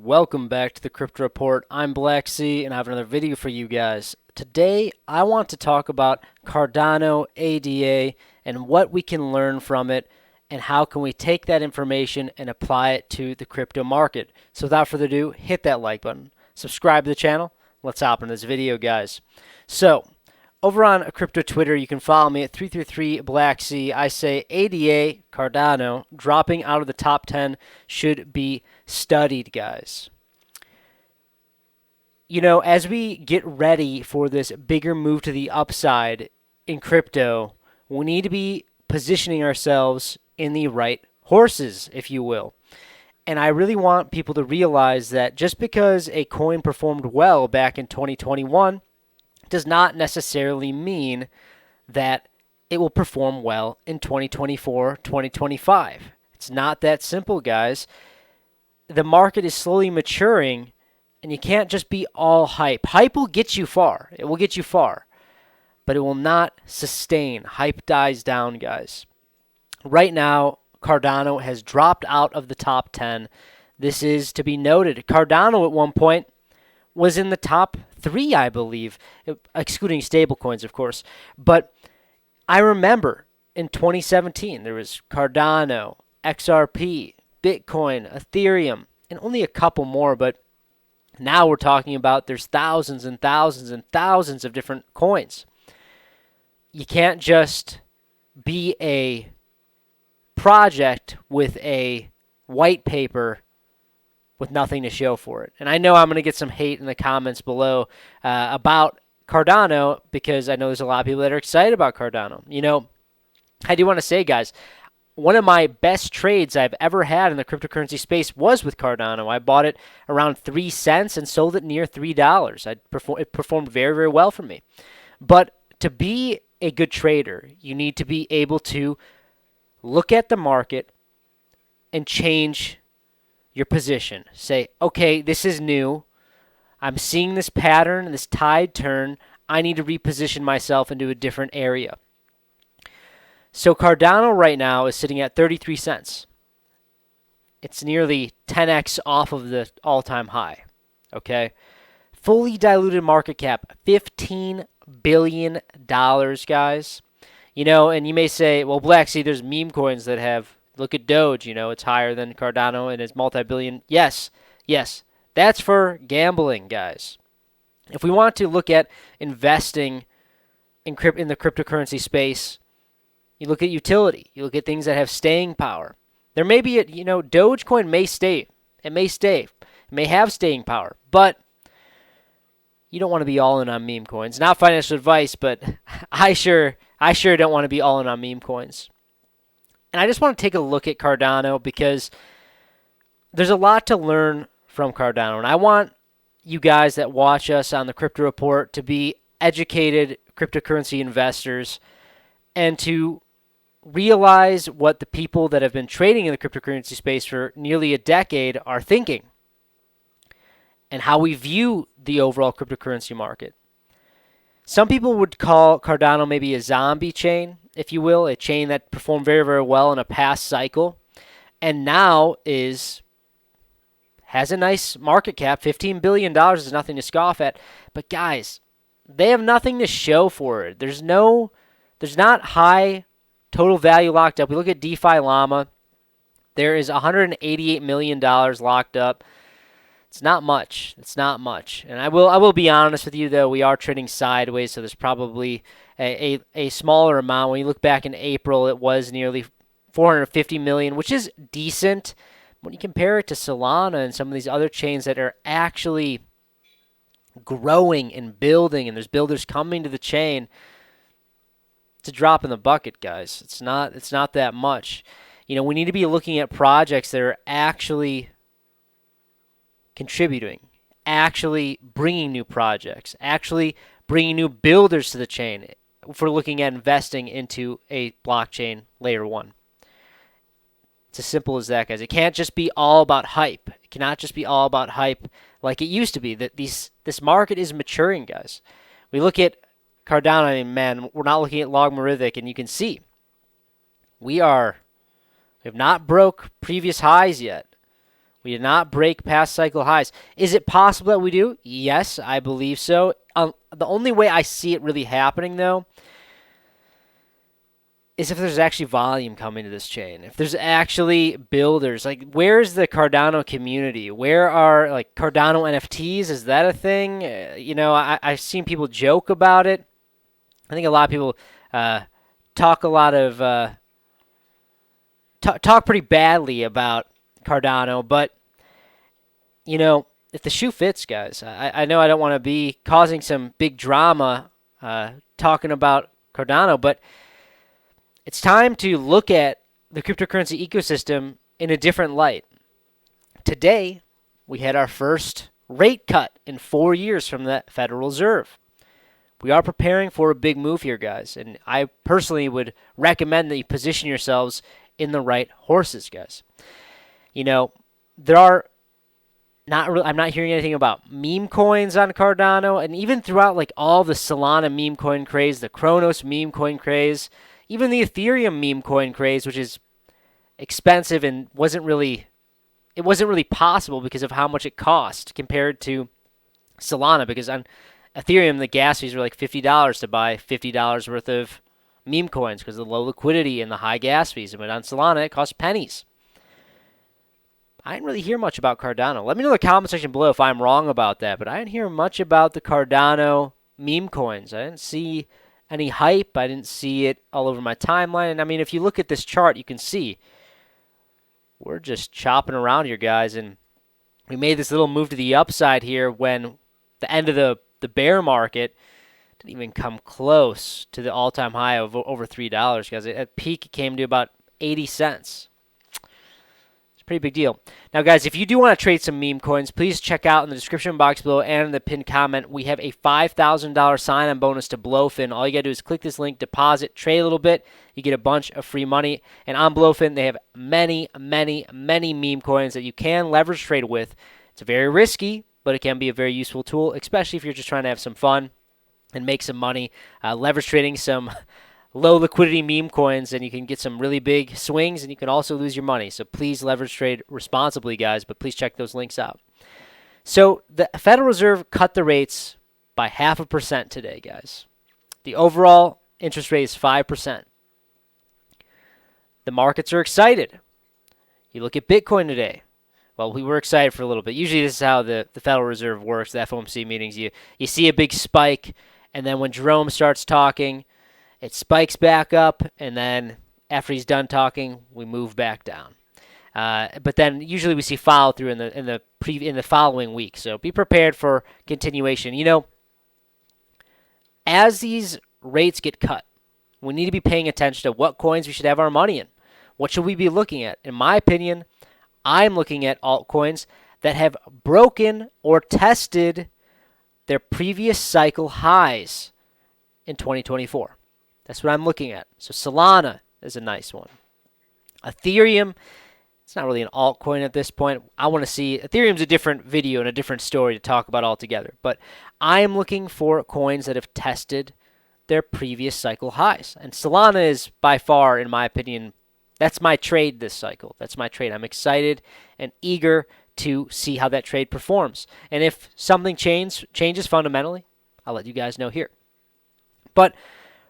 Welcome back to the Crypto Report. I'm Black Sea and I have another video for you guys. Today I want to talk about Cardano ADA and what we can learn from it and how can we take that information and apply it to the crypto market. So without further ado, hit that like button, subscribe to the channel. Let's hop into this video, guys. So over on crypto Twitter, you can follow me at 333 Black Sea. I say ADA Cardano dropping out of the top 10 should be studied, guys. You know, as we get ready for this bigger move to the upside in crypto, we need to be positioning ourselves in the right horses, if you will. And I really want people to realize that just because a coin performed well back in 2021 does not necessarily mean that it will perform well in 2024, 2025. It's not that simple, guys. The market is slowly maturing, and you can't just be all hype. Hype will get you far. It will get you far, but it will not sustain. Hype dies down, guys. Right now, Cardano has dropped out of the top 10. This is to be noted. Cardano at one point was in the top 3, I believe, excluding stablecoins, of course. But I remember in 2017, there was Cardano, XRP, Bitcoin, Ethereum, and only a couple more. But now we're talking about there's thousands and thousands and thousands of different coins. You can't just be a project with a white paper with nothing to show for it. And I know I'm going to get some hate in the comments below about Cardano because I know there's a lot of people that are excited about Cardano. You know, I do want to say, guys, one of my best trades I've ever had in the cryptocurrency space was with Cardano. I bought it around 3 cents and sold it near $3. It performed very, very well for me. But to be a good trader, you need to be able to look at the market and change your position. Say, okay, this is new. I'm seeing this pattern, this tide turn. I need to reposition myself into a different area. So Cardano right now is sitting at 33 cents. It's nearly 10x off of the all-time high. Okay? Fully diluted market cap, $15 billion, guys. You know, and you may say, well, Black Sea, there's meme coins that have, look at Doge, you know, it's higher than Cardano and it's multi-billion. Yes, that's for gambling, guys. If we want to look at investing in the cryptocurrency space, you look at utility. You look at things that have staying power. There may be, Dogecoin may stay. It may stay. It may have staying power. But you don't want to be all in on meme coins. Not financial advice, but I sure don't want to be all in on meme coins. And I just want to take a look at Cardano because there's a lot to learn from Cardano. And I want you guys that watch us on the Crypto Report to be educated cryptocurrency investors and to realize what the people that have been trading in the cryptocurrency space for nearly a decade are thinking and how we view the overall cryptocurrency market. Some people would call Cardano maybe a zombie chain, if you will, a chain that performed very, very well in a past cycle and now has a nice market cap. $15 billion is nothing to scoff at. But guys, they have nothing to show for it. There's not high total value locked up. We look at DeFi Llama. There is $188 million locked up. It's not much. And I will be honest with you, though. We are trading sideways, so there's probably a smaller amount. When you look back in April, it was nearly $450 million, which is decent. When you compare it to Solana and some of these other chains that are actually growing and building, and there's builders coming to the chain, it's a drop in the bucket, guys. It's not that much. You know, we need to be looking at projects that are actually contributing, actually bringing new projects, actually bringing new builders to the chain if we're looking at investing into a blockchain layer 1. It's as simple as that, guys. It can't just be all about hype. It cannot just be all about hype like it used to be. This market is maturing, guys. We look at Cardano, I mean, man, we're not looking at logarithmic, and you can see we have not broke previous highs yet. We did not break past cycle highs. Is it possible that we do? Yes, I believe so. The only way I see it really happening, though, is if there's actually volume coming to this chain. If there's actually builders, like where's the Cardano community? Where are like Cardano NFTs? Is that a thing? I've seen people joke about it. I think a lot of people talk a lot of talk pretty badly about Cardano, but if the shoe fits, guys, I know I don't want to be causing some big drama talking about Cardano, but it's time to look at the cryptocurrency ecosystem in a different light. Today, we had our first rate cut in 4 years from the Federal Reserve. We are preparing for a big move here, guys, and I personally would recommend that you position yourselves in the right horses, guys. There are I'm not hearing anything about meme coins on Cardano, and even throughout like all the Solana meme coin craze, the Kronos meme coin craze, even the Ethereum meme coin craze, which is expensive and wasn't really possible because of how much it cost compared to Solana, because on Ethereum the gas fees were like $50 to buy $50 worth of meme coins because of the low liquidity and the high gas fees. But on Solana it cost pennies. I didn't really hear much about Cardano. Let me know in the comment section below if I'm wrong about that, but I didn't hear much about the Cardano meme coins. I didn't see any hype. I didn't see it all over my timeline. And I mean, if you look at this chart, you can see we're just chopping around here, guys. And we made this little move to the upside here when the end of the bear market didn't even come close to the all-time high of over $3, guys. At peak, it came to about 80 cents. Pretty big deal. Now, guys, if you do want to trade some meme coins, please check out in the description box below and in the pinned comment. We have a $5,000 sign-on bonus to Blowfin. All you got to do is click this link, deposit, trade a little bit. You get a bunch of free money. And on Blowfin, they have many, many, many meme coins that you can leverage trade with. It's very risky, but it can be a very useful tool, especially if you're just trying to have some fun and make some money. Leverage trading some low liquidity meme coins, and you can get some really big swings, and you can also lose your money. So please leverage trade responsibly, guys, but please check those links out. So the Federal Reserve cut the rates by 0.5% today, guys. The overall interest rate is 5%. The markets are excited. You look at Bitcoin today. Well, we were excited for a little bit. Usually this is how the Federal Reserve works, the FOMC meetings. You see a big spike, and then when Jerome starts talking, it spikes back up, and then after he's done talking, we move back down. But then usually we see follow through in the following week. So be prepared for continuation. As these rates get cut, we need to be paying attention to what coins we should have our money in. What should we be looking at? In my opinion, I'm looking at altcoins that have broken or tested their previous cycle highs in 2024. That's what I'm looking at. So Solana is a nice one. Ethereum, it's not really an altcoin at this point. I want to see, Ethereum's a different video and a different story to talk about altogether. But I am looking for coins that have tested their previous cycle highs. And Solana is by far, in my opinion, that's my trade this cycle. That's my trade. I'm excited and eager to see how that trade performs. And if something changes fundamentally, I'll let you guys know here. But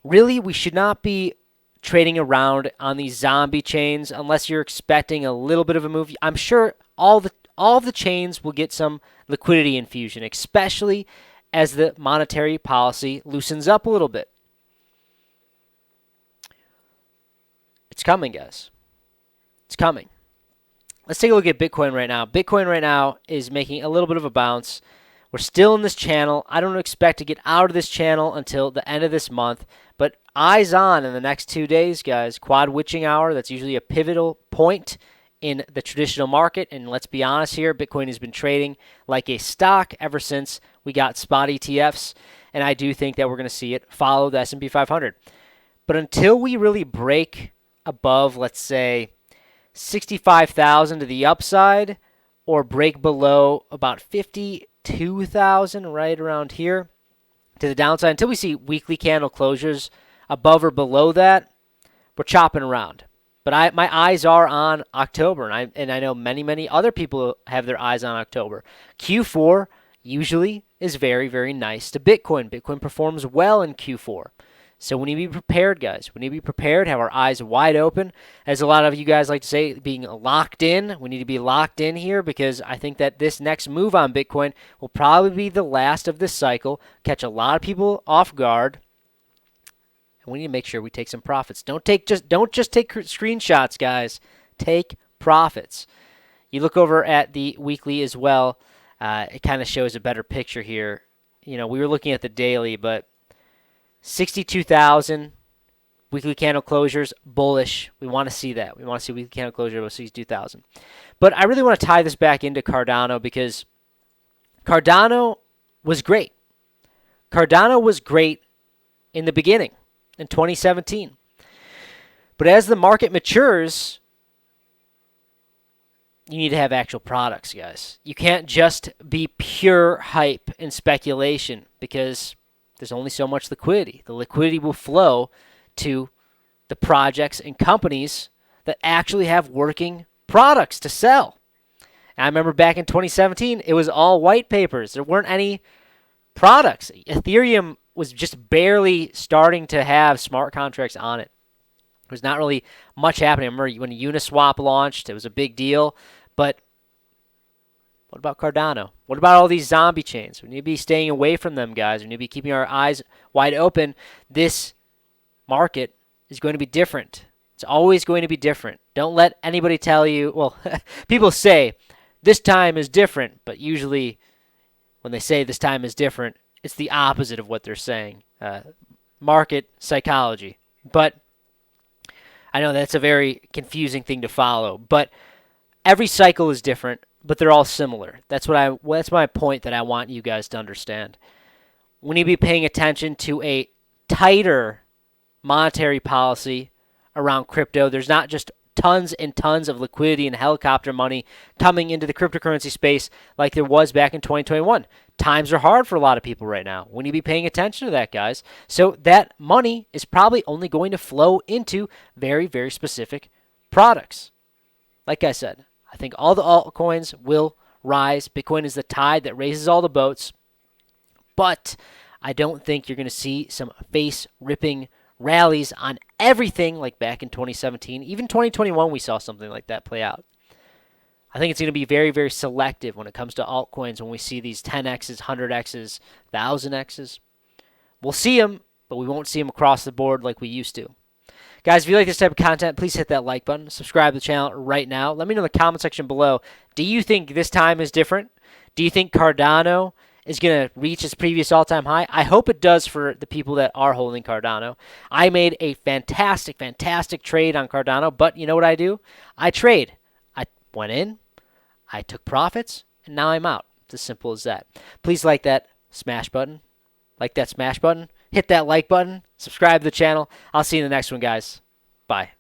really, we should not be trading around on these zombie chains unless you're expecting a little bit of a move. I'm sure all the chains will get some liquidity infusion, especially as the monetary policy loosens up a little bit. It's coming, guys. It's coming. Let's take a look at Bitcoin right now. Bitcoin right now is making a little bit of a bounce. We're still in this channel. I don't expect to get out of this channel until the end of this month. But eyes on in the next 2 days, guys. Quad witching hour, that's usually a pivotal point in the traditional market. And let's be honest here, Bitcoin has been trading like a stock ever since we got spot ETFs. And I do think that we're going to see it follow the S&P 500. But until we really break above, let's say, 65,000 to the upside or break below about 52,000 right around here to the downside, until we see weekly candle closures above or below that, we're chopping around. But my eyes are on October, and I know many other people have their eyes on October. Q4 usually is very, very nice to Bitcoin. Bitcoin performs well in Q4. So we need to be prepared, guys. We need to be prepared, have our eyes wide open. As a lot of you guys like to say, being locked in. We need to be locked in here because I think that this next move on Bitcoin will probably be the last of this cycle, catch a lot of people off guard, and we need to make sure we take some profits. Don't just take screenshots, guys. Take profits. You look over at the weekly as well. It kind of shows a better picture here. We were looking at the daily, but 62,000 weekly candle closures, bullish. We want to see that. We want to see weekly candle closure about 62,000. But I really want to tie this back into Cardano because Cardano was great. Cardano was great in the beginning, in 2017. But as the market matures, you need to have actual products, guys. You can't just be pure hype and speculation because there's only so much liquidity. The liquidity will flow to the projects and companies that actually have working products to sell. And I remember back in 2017, it was all white papers. There weren't any products. Ethereum was just barely starting to have smart contracts on it. There was not really much happening. I remember when Uniswap launched, it was a big deal. But what about Cardano? What about all these zombie chains? We need to be staying away from them, guys. We need to be keeping our eyes wide open. This market is going to be different. It's always going to be different. Don't let anybody tell you, well, people say this time is different, but usually when they say this time is different, it's the opposite of what they're saying. Market psychology. But I know that's a very confusing thing to follow, but every cycle is different, but they're all similar. That's my point that I want you guys to understand. We need to be paying attention to a tighter monetary policy around crypto. There's not just tons and tons of liquidity and helicopter money coming into the cryptocurrency space like there was back in 2021. Times are hard for a lot of people right now. We need to be paying attention to that, guys. So that money is probably only going to flow into very, very specific products. Like I said, I think all the altcoins will rise. Bitcoin is the tide that raises all the boats. But I don't think you're going to see some face-ripping rallies on everything like back in 2017. Even 2021, we saw something like that play out. I think it's going to be very, very selective when it comes to altcoins when we see these 10x's, 100x's, 1000x's. We'll see them, but we won't see them across the board like we used to. Guys, if you like this type of content, please hit that like button. Subscribe to the channel right now. Let me know in the comment section below. Do you think this time is different? Do you think Cardano is going to reach its previous all-time high? I hope it does for the people that are holding Cardano. I made a fantastic, fantastic trade on Cardano, but you know what I do? I trade. I went in, I took profits, and now I'm out. It's as simple as that. Please like that smash button. Like that smash button. Hit that like button. Subscribe to the channel. I'll see you in the next one, guys. Bye.